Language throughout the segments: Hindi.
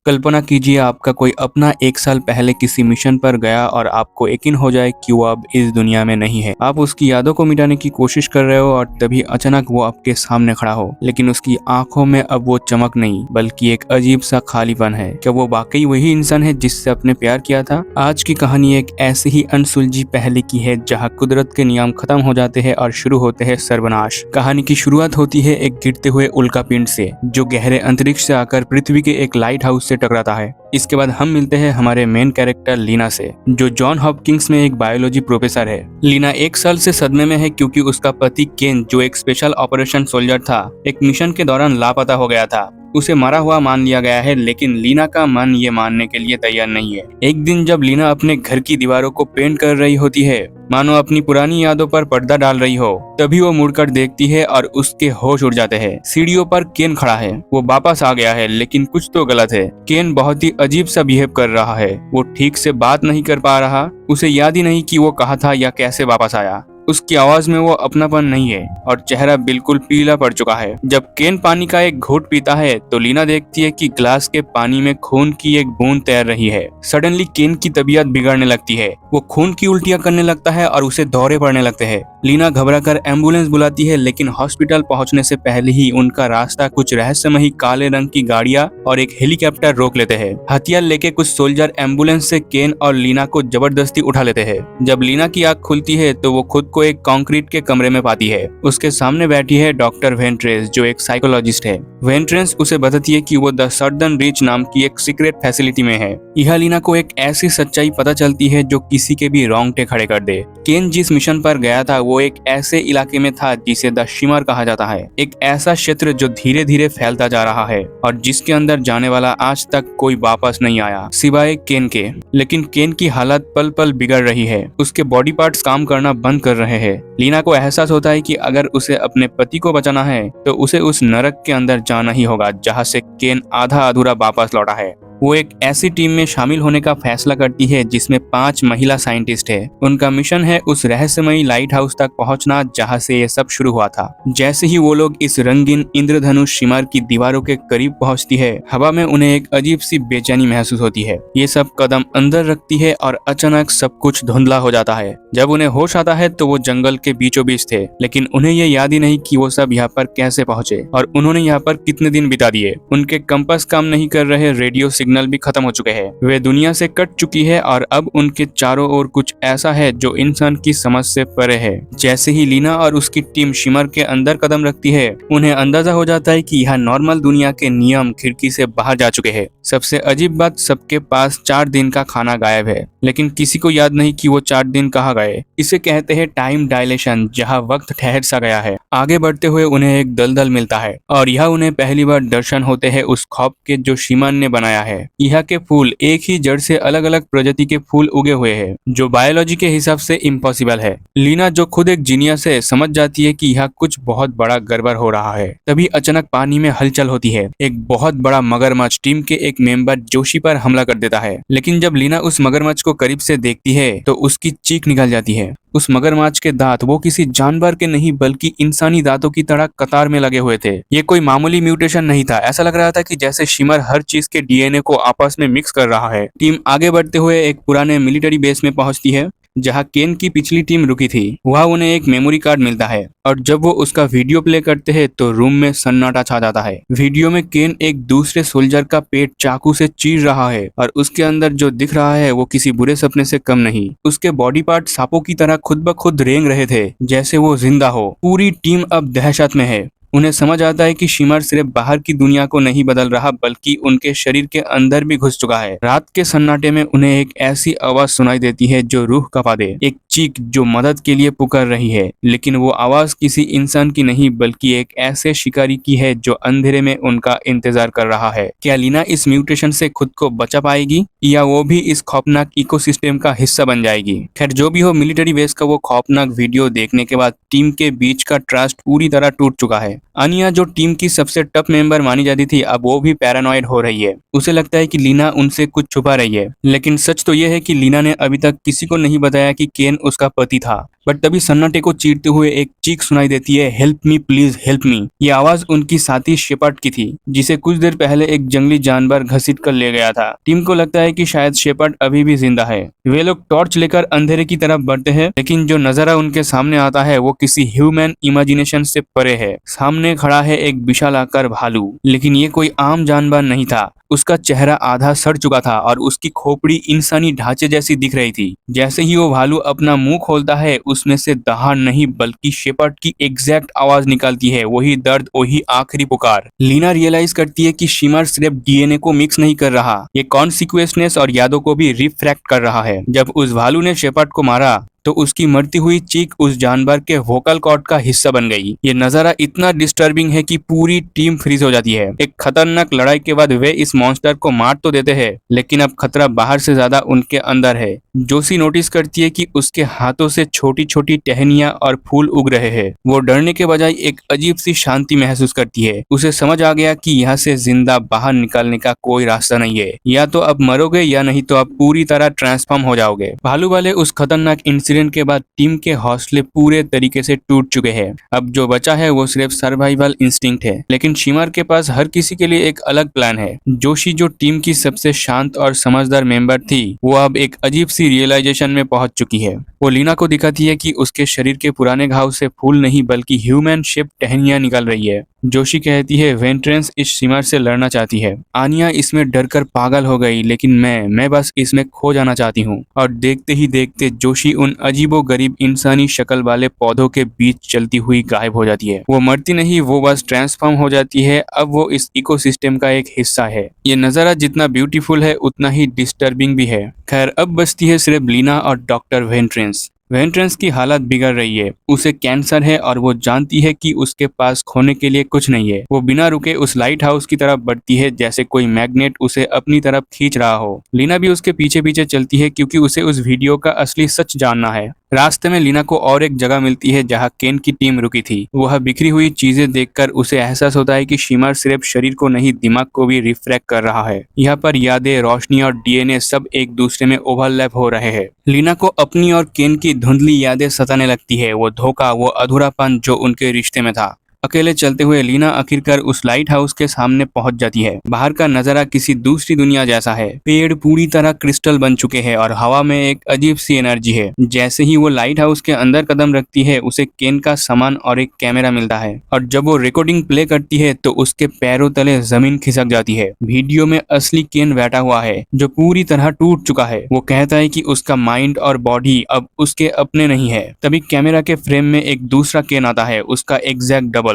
कल्पना कीजिए आपका कोई अपना 1 साल पहले किसी मिशन पर गया और आपको यकीन हो जाए कि वो अब इस दुनिया में नहीं है। आप उसकी यादों को मिटाने की कोशिश कर रहे हो और तभी अचानक वो आपके सामने खड़ा हो, लेकिन उसकी आंखों में अब वो चमक नहीं बल्कि एक अजीब सा खालीपन है। क्या वो वाकई वही इंसान है जिससे आपने प्यार किया था? आज की कहानी एक ऐसी ही अनसुलझी पहेली की है जहाँ कुदरत के नियम खत्म हो जाते हैं और शुरू होते हैं सर्वनाश। कहानी की शुरुआत होती है एक गिरते हुए उल्कापिंड से जो गहरे अंतरिक्ष से आकर पृथ्वी के एक लाइट हाउस से टकराता है। इसके बाद हम मिलते हैं हमारे मेन कैरेक्टर लीना से, जो जॉन हॉपकिंस में एक बायोलॉजी प्रोफेसर है। लीना 1 साल से सदमे में है क्योंकि उसका पति केन, जो एक स्पेशल ऑपरेशन सोल्जर था, एक मिशन के दौरान लापता हो गया था। उसे मरा हुआ मान लिया गया है, लेकिन लीना का मन ये मानने के लिए तैयार नहीं है। एक दिन जब लीना अपने घर की दीवारों को पेंट कर रही होती है, मानो अपनी पुरानी यादों पर पर्दा डाल रही हो, तभी वो मुड़कर देखती है और उसके होश उड़ जाते हैं। सीढ़ियों पर केन खड़ा है। वो वापस आ गया है, लेकिन कुछ तो गलत है। केन बहुत ही अजीब सा बिहेव कर रहा है। वो ठीक से बात नहीं कर पा रहा। उसे याद ही नहीं कि वो कहाँ था या कैसे वापस आया। उसकी आवाज में वो अपनापन नहीं है और चेहरा बिल्कुल पीला पड़ चुका है। जब केन पानी का एक घूंट पीता है तो लीना देखती है कि ग्लास के पानी में खून की एक बूंद तैर रही है। सडनली केन की तबीयत बिगड़ने लगती है। वो खून की उल्टियां करने लगता है और उसे दौरे पड़ने लगते हैं। लीना घबराकर एम्बुलेंस बुलाती है, लेकिन हॉस्पिटल पहुंचने से पहले ही उनका रास्ता कुछ रहस्यमयी काले रंग की गाड़ियां और एक हेलीकॉप्टर रोक लेते हैं। हथियार लेके कुछ सोल्जर एम्बुलेंस से केन और लीना को जबरदस्ती उठा लेते हैं। जब लीना की आंख खुलती है तो वो खुद को एक कंक्रीट के कमरे में पाती है। उसके सामने बैठी है डॉक्टर वेंट्रेस, जो एक साइकोलॉजिस्ट है। वेंट्रेस उसे बताती है कि वो द सर्दन रिच नाम की एक सीक्रेट फैसिलिटी में है। यह लीना को एक ऐसी सच्चाई पता चलती है जो किसी के भी रोंगटे खड़े कर दे। केन जिस मिशन पर गया था वो एक ऐसे इलाके में था जिसे द शिमर कहा जाता है, एक ऐसा क्षेत्र जो धीरे धीरे फैलता जा रहा है और जिसके अंदर जाने वाला आज तक कोई वापस नहीं आया सिवाय केन के। लेकिन केन की हालत पल पल बिगड़ रही है। उसके बॉडी पार्ट्स काम करना बंद कर रहे हैं। लीना को एहसास होता है कि अगर उसे अपने पति को बचाना है तो उसे उस नरक के अंदर जाना ही होगा जहां से केन आधा अधूरा वापस लौटा है। वो एक ऐसी टीम में शामिल होने का फैसला करती है जिसमें 5 महिला साइंटिस्ट है। उनका मिशन है उस रहस्यमयी लाइट हाउस तक पहुंचना जहां से ये सब शुरू हुआ था। जैसे ही वो लोग इस रंगीन इंद्रधनुष शिमर की दीवारों के करीब पहुंचती है, हवा में उन्हें एक अजीब सी बेचैनी महसूस होती है। ये सब कदम अंदर रखती है और अचानक सब कुछ धुंधला हो जाता है। जब उन्हें होश आता है तो वो जंगल के बीचों बीच थे, लेकिन उन्हें ये याद ही नहीं कि वो सब यहाँ पर कैसे पहुंचे और उन्होंने यहाँ पर कितने दिन बिता दिए। उनके कंपास काम नहीं कर रहे, रेडियो सिग्नल भी खत्म हो चुके हैं। वे दुनिया से कट चुकी है और अब उनके चारों ओर कुछ ऐसा है जो इंसान की समझ से परे है। जैसे ही लीना और उसकी टीम शिमर के अंदर कदम रखती है, उन्हें अंदाजा हो जाता है कि यह नॉर्मल दुनिया के नियम खिड़की से बाहर जा चुके हैं। सबसे अजीब बात, सबके पास 4 दिन का खाना गायब है, लेकिन किसी को याद नहीं कि वो 4 दिन कहाँ गए। इसे कहते हैं टाइम डायलेशन, जहाँ वक्त ठहर सा गया है। आगे बढ़ते हुए उन्हें एक दलदल मिलता है और यह उन्हें पहली बार दर्शन होते हैं उस खौफ के जो शिमर ने बनाया है। यहाँ के फूल एक ही जड़ से अलग अलग प्रजाति के फूल उगे हुए हैं, जो बायोलॉजी के हिसाब से इम्पॉसिबल है। लीना, जो खुद एक जीनियस है, समझ जाती है कि यहाँ कुछ बहुत बड़ा गड़बड़ हो रहा है। तभी अचानक पानी में हलचल होती है। एक बहुत बड़ा मगरमच्छ टीम के एक मेंबर जोशी पर हमला कर देता है, लेकिन जब लीना उस मगरमच्छ को करीब से देखती है तो उसकी चीख निकल जाती है। उस मगरमच्छ के दांत वो किसी जानवर के नहीं बल्कि इंसानी दांतों की तरह कतार में लगे हुए थे। ये कोई मामूली म्यूटेशन नहीं था। ऐसा लग रहा था कि जैसे शिमर हर चीज के डीएनए को आपस में मिक्स कर रहा है। टीम आगे बढ़ते हुए एक पुराने मिलिट्री बेस में पहुंचती है जहां केन की पिछली टीम रुकी थी। वहां उन्हें एक मेमोरी कार्ड मिलता है और जब वो उसका वीडियो प्ले करते हैं तो रूम में सन्नाटा छा जाता है। वीडियो में केन एक दूसरे सोल्जर का पेट चाकू से चीर रहा है और उसके अंदर जो दिख रहा है वो किसी बुरे सपने से कम नहीं। उसके बॉडी पार्ट सांपों की तरह खुद ब खुद रेंग रहे थे, जैसे वो जिंदा हो। पूरी टीम अब दहशत में है। उन्हें समझ आता है कि शिमर सिर्फ बाहर की दुनिया को नहीं बदल रहा बल्कि उनके शरीर के अंदर भी घुस चुका है। रात के सन्नाटे में उन्हें एक ऐसी आवाज सुनाई देती है जो रूह कपा दे, एक चीख जो मदद के लिए पुकार रही है, लेकिन वो आवाज किसी इंसान की नहीं बल्कि एक ऐसे शिकारी की है जो अंधेरे में उनका इंतजार कर रहा है। क्या लीना इस म्यूटेशन से खुद को बचा पाएगी या वो भी इस खौफनाक इकोसिस्टम का हिस्सा बन जाएगी? खैर, जो भी हो, मिलिट्री बेस का वो खौफनाक वीडियो देखने के बाद टीम के बीच का ट्रस्ट पूरी तरह टूट चुका है। अनिया, जो टीम की सबसे टफ मेंबर मानी जाती थी, अब वो भी पैरानॉइड हो रही है। उसे लगता है कि लीना उनसे कुछ छुपा रही है, लेकिन सच तो यह है कि लीना ने अभी तक किसी को नहीं बताया कि केन उसका पति था। बट तभी सन्नाटे को चीरते हुए एक चीख सुनाई देती है, help me please help me. ये आवाज उनकी साथी शेपर्ड की थी, जिसे कुछ देर पहले एक जंगली जानवर घसीट कर ले गया था। टीम को लगता है कि शायद शेपर्ड अभी भी जिंदा है। वे लोग टॉर्च लेकर अंधेरे की तरफ बढ़ते हैं, लेकिन जो नजारा उनके सामने आता है वो किसी ह्यूमन इमेजिनेशन से परे है। सामने खड़ा है एक विशालाकार भालू, लेकिन ये कोई आम जानवर नहीं था। उसका चेहरा आधा सड़ चुका था और उसकी खोपड़ी इंसानी ढांचे जैसी दिख रही थी। जैसे ही वो भालू अपना मुंह खोलता है, उसमें से दहाड़ नहीं बल्कि शेपर्ड की एग्जैक्ट आवाज निकलती है, वही दर्द, वही आखिरी पुकार। लीना रियलाइज करती है कि शिमर सिर्फ डीएनए को मिक्स नहीं कर रहा, ये कॉन्सिक्वेंसनेस और यादों को भी रिफ्रैक्ट कर रहा है। जब उस भालू ने शेपर्ड को मारा तो उसकी मरती हुई चीख उस जानवर के वोकल कॉर्ड का हिस्सा बन गई। ये नजारा इतना डिस्टर्बिंग है कि पूरी टीम फ्रीज हो जाती है। एक खतरनाक लड़ाई के बाद वे इस मॉन्स्टर को मार तो देते हैं, लेकिन अब खतरा बाहर से ज्यादा उनके अंदर है। जोशी नोटिस करती है कि उसके हाथों से छोटी छोटी टहनियां और फूल उग रहे हैं। वो डरने के बजाय एक अजीब सी शांति महसूस करती है। उसे समझ आ गया कि यहाँ से जिंदा बाहर निकलने का कोई रास्ता नहीं है। या तो अब मरोगे या नहीं तो अब पूरी तरह ट्रांसफॉर्म हो जाओगे। भालू वाले उस खतरनाक इंसिडेंट के बाद टीम के हौसले पूरे तरीके से टूट चुके हैं। अब जो बचा है वो सिर्फ सर्वाइवल इंस्टिंक्ट है। लेकिन शिमर के पास हर किसी के लिए एक अलग प्लान है। जोशी, जो टीम की सबसे शांत और समझदार मेंबर थी, वो अब एक अजीब सी रियलाइजेशन में पहुंच चुकी है। वो लीना को दिखाती है कि उसके शरीर के पुराने घाव से फूल नहीं बल्कि ह्यूमन शेप टहनियां निकल रही है। जोशी कहती है वेंट्रेंस इस शिमर से लड़ना चाहती है। आनिया इसमें डरकर पागल हो गई, लेकिन मैं बस इसमें खो जाना चाहती हूँ। और देखते ही देखते जोशी उन अजीबो गरीब इंसानी शक्ल वाले पौधों के बीच चलती हुई गायब हो जाती है। वो मरती नहीं, वो बस ट्रांसफॉर्म हो जाती है। अब वो इस इकोसिस्टम का एक हिस्सा है। ये नजारा जितना ब्यूटीफुल है उतना ही डिस्टर्बिंग भी है। खैर, अब बचती है सिर्फ लीना और डॉक्टर वेंट्रेंस। वेंट्रेंस की हालत बिगड़ रही है। उसे कैंसर है और वो जानती है कि उसके पास खोने के लिए कुछ नहीं है। वो बिना रुके उस लाइट हाउस की तरफ बढ़ती है, जैसे कोई मैग्नेट उसे अपनी तरफ खींच रहा हो। लीना भी उसके पीछे पीछे चलती है, क्योंकि उसे उस वीडियो का असली सच जानना है। रास्ते में लीना को और एक जगह मिलती है जहाँ केन की टीम रुकी थी। वह बिखरी हुई चीजें देखकर उसे एहसास होता है कि शिमर सिर्फ शरीर को नहीं, दिमाग को भी रिफ्रैक्ट कर रहा है। यहाँ पर यादें, रोशनी और डीएनए सब एक दूसरे में ओवरलैप हो रहे हैं। लीना को अपनी और केन की धुंधली यादें सताने लगती है। वो धोखा, वो अधूरापन जो उनके रिश्ते में था। अकेले चलते हुए लीना आखिरकार उस लाइट हाउस के सामने पहुंच जाती है। बाहर का नजारा किसी दूसरी दुनिया जैसा है। पेड़ पूरी तरह क्रिस्टल बन चुके हैं और हवा में एक अजीब सी एनर्जी है। जैसे ही वो लाइट हाउस के अंदर कदम रखती है, उसे केन का सामान और एक कैमरा मिलता है। और जब वो रिकॉर्डिंग प्ले करती है तो उसके पैरों तले जमीन खिसक जाती है। वीडियो में असली केन बैठा हुआ है, जो पूरी तरह टूट चुका है। वो कहता है कि उसका माइंड और बॉडी अब उसके अपने नहीं है। तभी कैमरा के फ्रेम में एक दूसरा केन आता है, उसका एग्जैक्ट डबल।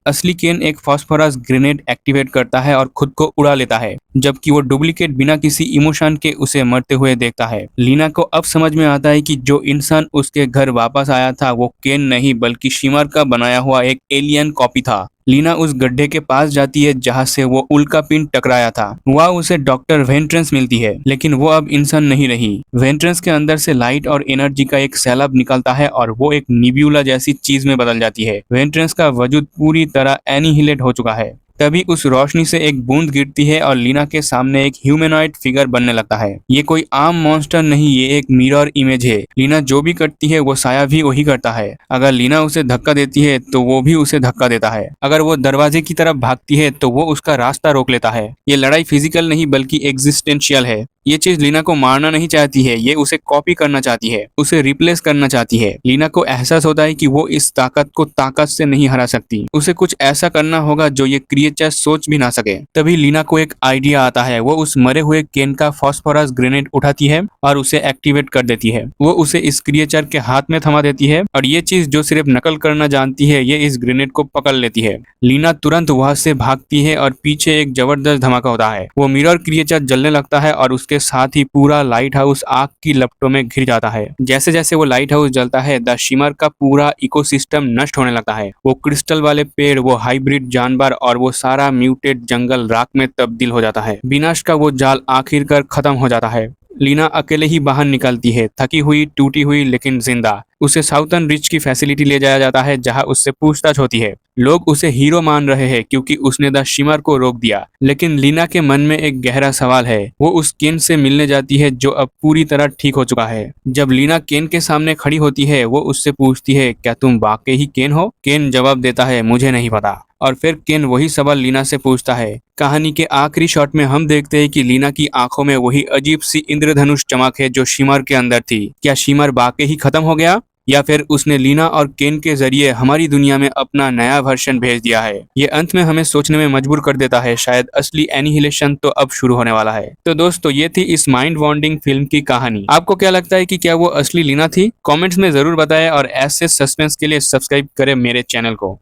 असली केन एक फास्फोरस ग्रेनेड एक्टिवेट करता है और खुद को उड़ा लेता है, जबकि वो डुप्लीकेट बिना किसी इमोशन के उसे मरते हुए देखता है। लीना को अब समझ में आता है कि जो इंसान उसके घर वापस आया था वो केन नहीं बल्कि शिमर का बनाया हुआ एक एलियन कॉपी था। लीना उस गड्ढे के पास जाती है जहाँ से वो उल्का पिंड टकराया था। वहाँ उसे डॉक्टर वेंट्रेंस मिलती है, लेकिन वो अब इंसान नहीं रही। वेंट्रेंस के अंदर से लाइट और एनर्जी का एक सैलाब निकलता है और वो एक निब्यूला जैसी चीज में बदल जाती है। वेंट्रेंस का वजूद पूरी तरह एनिहिलेट हो चुका है। तभी उस रोशनी से एक बूंद गिरती है और लीना के सामने एक ह्यूमनॉइड फिगर बनने लगता है। ये कोई आम मॉन्स्टर नहीं, ये एक मिरर इमेज है। लीना जो भी करती है वो साया भी वही करता है। अगर लीना उसे धक्का देती है तो वो भी उसे धक्का देता है। अगर वो दरवाजे की तरफ भागती है तो वो उसका रास्ता रोक लेता है। ये लड़ाई फिजिकल नहीं बल्कि एग्जिस्टेंशियल है। ये चीज लीना को मारना नहीं चाहती है, ये उसे कॉपी करना चाहती है, उसे रिप्लेस करना चाहती है। लीना को एहसास होता है कि वो इस ताकत को ताकत से नहीं हरा सकती। उसे कुछ ऐसा करना होगा जो ये क्रिएचर सोच भी ना सके। तभी लीना को एक आइडिया आता है। वो उस मरे हुए केन का फास्फोरस ग्रेनेड उठाती है और उसे एक्टिवेट कर देती है। वो उसे इस क्रिएचर के हाथ में थमा देती है और ये चीज जो सिर्फ नकल करना जानती है, ये इस ग्रेनेड को पकड़ लेती है। लीना तुरंत वहां से भागती है और पीछे एक जबरदस्त धमाका होता है। वो मिरर क्रिएचर जलने लगता है और उसके साथ ही पूरा लाइट हाउस आग की लपटों में घिर जाता है। जैसे जैसे वो लाइट हाउस जलता है, द शिमर का पूरा इकोसिस्टम नष्ट होने लगता है। वो क्रिस्टल वाले पेड़, वो हाइब्रिड जानवर और वो सारा म्यूटेड जंगल राख में तब्दील हो जाता है। विनाश का वो जाल आखिरकार खत्म हो जाता है। लीना अकेले ही बाहर निकलती है, थकी हुई, टूटी हुई लेकिन जिंदा। उसे साउथर्न रिच की फैसिलिटी ले जाया जाता है जहां उससे पूछताछ होती है। लोग उसे हीरो मान रहे हैं क्योंकि उसने द शिमर को रोक दिया, लेकिन लीना के मन में एक गहरा सवाल है। वो उस केन से मिलने जाती है जो अब पूरी तरह ठीक हो चुका है। जब लीना केन के सामने खड़ी होती है, वो उससे पूछती है, क्या तुम वाकई ही केन हो? केन जवाब देता है, मुझे नहीं पता। और फिर केन वही सवाल लीना से पूछता है। कहानी के आखिरी शॉट में हम देखते हैं कि लीना की आंखों में वही अजीब सी इंद्रधनुष चमक है जो शिमर के अंदर थी। क्या शिमर वाकई ही खत्म हो गया, या फिर उसने लीना और केन के जरिए हमारी दुनिया में अपना नया वर्जन भेज दिया है? ये अंत में हमें सोचने में मजबूर कर देता है, शायद असली एनिहिलेशन तो अब शुरू होने वाला है। तो दोस्तों, ये थी इस माइंड वांडरिंग फिल्म की कहानी। आपको क्या लगता है कि क्या वो असली लीना थी? कमेंट्स में जरूर बताएं और ऐसे सस्पेंस के लिए सब्सक्राइब करें मेरे चैनल को।